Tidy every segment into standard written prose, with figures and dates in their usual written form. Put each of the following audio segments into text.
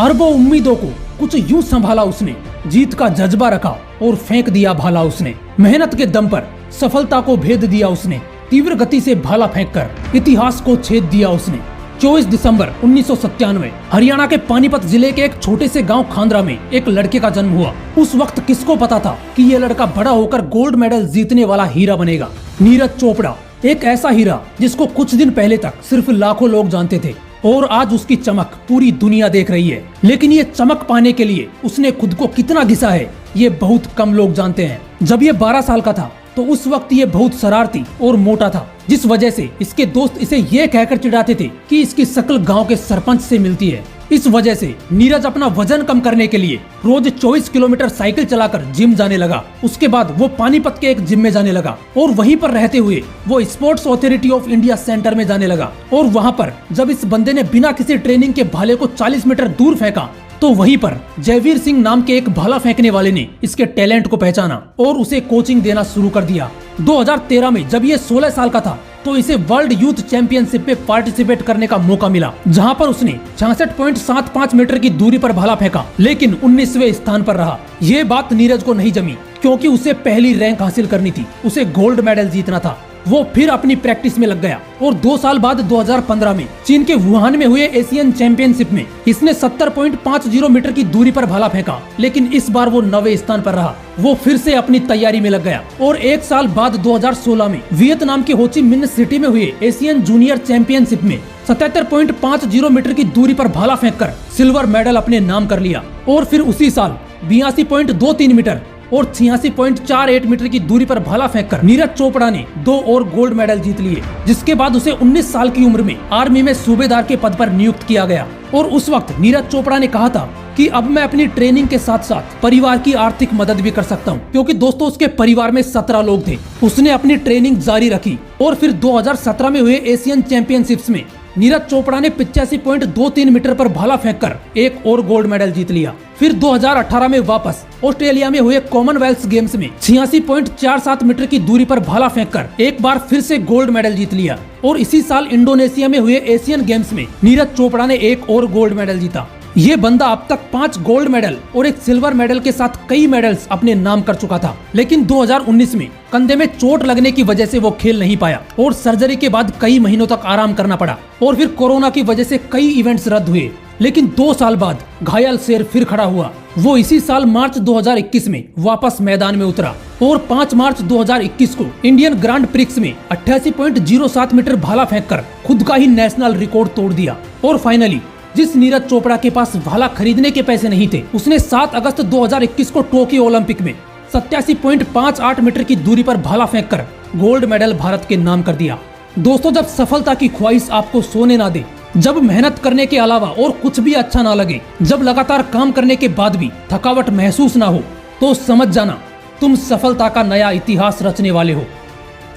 अरबों उम्मीदों को कुछ यूं संभाला उसने, जीत का जज्बा रखा और फेंक दिया भाला उसने। मेहनत के दम पर सफलता को भेद दिया उसने, तीव्र गति से भाला फेंककर इतिहास को छेद दिया उसने। 24 दिसंबर 1997 हरियाणा के पानीपत जिले के एक छोटे से गांव खांदरा में एक लड़के का जन्म हुआ। उस वक्त किसको पता था कि ये लड़का बड़ा होकर गोल्ड मेडल जीतने वाला हीरा बनेगा। नीरज चोपड़ा, एक ऐसा हीरा जिसको कुछ दिन पहले तक सिर्फ लाखों लोग जानते थे और आज उसकी चमक पूरी दुनिया देख रही है। लेकिन ये चमक पाने के लिए उसने खुद को कितना घिसा है, ये बहुत कम लोग जानते हैं। जब ये 12 साल का था तो उस वक्त ये बहुत शरारती और मोटा था, जिस वजह से इसके दोस्त इसे ये कहकर चिढ़ाते थे कि इसकी शक्ल गांव के सरपंच से मिलती है। इस वजह से नीरज अपना वजन कम करने के लिए रोज 24 किलोमीटर साइकिल चलाकर जिम जाने लगा। उसके बाद वो पानीपत के एक जिम में जाने लगा और वहीं पर रहते हुए वो sports authority of India centre में जाने लगा। और वहाँ पर जब इस बंदे ने बिना किसी ट्रेनिंग के भाले को 40 मीटर दूर फेंका तो वहीं पर जयवीर सिंह नाम के एक भाला फेंकने वाले ने इसके टैलेंट को पहचाना और उसे कोचिंग देना शुरू कर दिया। 2013 में जब ये 16 साल का था तो इसे वर्ल्ड यूथ चैंपियनशिप में पार्टिसिपेट करने का मौका मिला, जहां पर उसने 66.75 मीटर की दूरी पर भाला फेंका, लेकिन 19वें स्थान पर रहा। ये बात नीरज को नहीं जमी क्योंकि उसे पहली रैंक हासिल करनी थी, उसे गोल्ड मेडल जीतना था। वो फिर अपनी प्रैक्टिस में लग गया और 2 साल बाद 2015 में चीन के वुहान में हुए एशियन चैंपियनशिप में इसने 70.50 मीटर की दूरी पर भाला फेंका, लेकिन इस बार वो 9वें स्थान पर रहा। वो फिर से अपनी तैयारी में लग गया और 1 साल बाद 2016 में वियतनाम के हो ची मिन्ह सिटी में हुए एशियन जूनियर चैंपियनशिप में 77.50 मीटर की दूरी पर भाला फेंककर सिल्वर मेडल अपने नाम कर लिया। और फिर उसी साल 82.23 मीटर और 86.48 मीटर की दूरी पर भाला फेंककर नीरज चोपड़ा ने 2 और गोल्ड मेडल जीत लिए, जिसके बाद उसे 19 साल की उम्र में आर्मी में सूबेदार के पद पर नियुक्त किया गया। और उस वक्त नीरज चोपड़ा ने कहा था कि अब मैं अपनी ट्रेनिंग के साथ साथ परिवार की आर्थिक मदद भी कर सकता हूं, क्योंकि दोस्तों उसके परिवार में 17 लोग थे। उसने अपनी ट्रेनिंग जारी रखी और फिर 2017 में हुए एशियन चैंपियनशिप्स में नीरज चोपड़ा ने 85.23 मीटर पर भाला फेंककर एक और गोल्ड मेडल जीत लिया। फिर 2018 में वापस ऑस्ट्रेलिया में हुए कॉमनवेल्थ गेम्स में 86.47 मीटर की दूरी पर भाला फेंककर एक बार फिर से गोल्ड मेडल जीत लिया। और इसी साल इंडोनेशिया में हुए एशियन गेम्स में नीरज चोपड़ा ने एक और गोल्ड मेडल जीता। ये बंदा अब तक 5 गोल्ड मेडल और एक सिल्वर मेडल के साथ कई मेडल्स अपने नाम कर चुका था, लेकिन 2019 में कंधे में चोट लगने की वजह से वो खेल नहीं पाया और सर्जरी के बाद कई महीनों तक आराम करना पड़ा और फिर कोरोना की वजह से कई इवेंट्स रद्द हुए। लेकिन 2 साल बाद घायल शेर फिर खड़ा हुआ। वो इसी साल मार्च 2021 में वापस मैदान में उतरा और 5 मार्च 2021 को इंडियन ग्रांड प्रिक्स में 88.07 मीटर भाला फेंककर खुद का ही नेशनल रिकॉर्ड तोड़ दिया। और फाइनली जिस नीरज चोपड़ा के पास भाला खरीदने के पैसे नहीं थे, उसने 7 अगस्त 2021 को टोक्यो ओलंपिक में 87.58 मीटर की दूरी पर भाला फेंककर गोल्ड मेडल भारत के नाम कर दिया। दोस्तों, जब सफलता की ख्वाहिश आपको सोने ना दे, जब मेहनत करने के अलावा और कुछ भी अच्छा ना लगे, जब लगातार काम करने के बाद भी थकावट महसूस ना हो, तो समझ जाना तुम सफलता का नया इतिहास रचने वाले हो।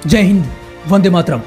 जय हिंद, वंदे मातरम।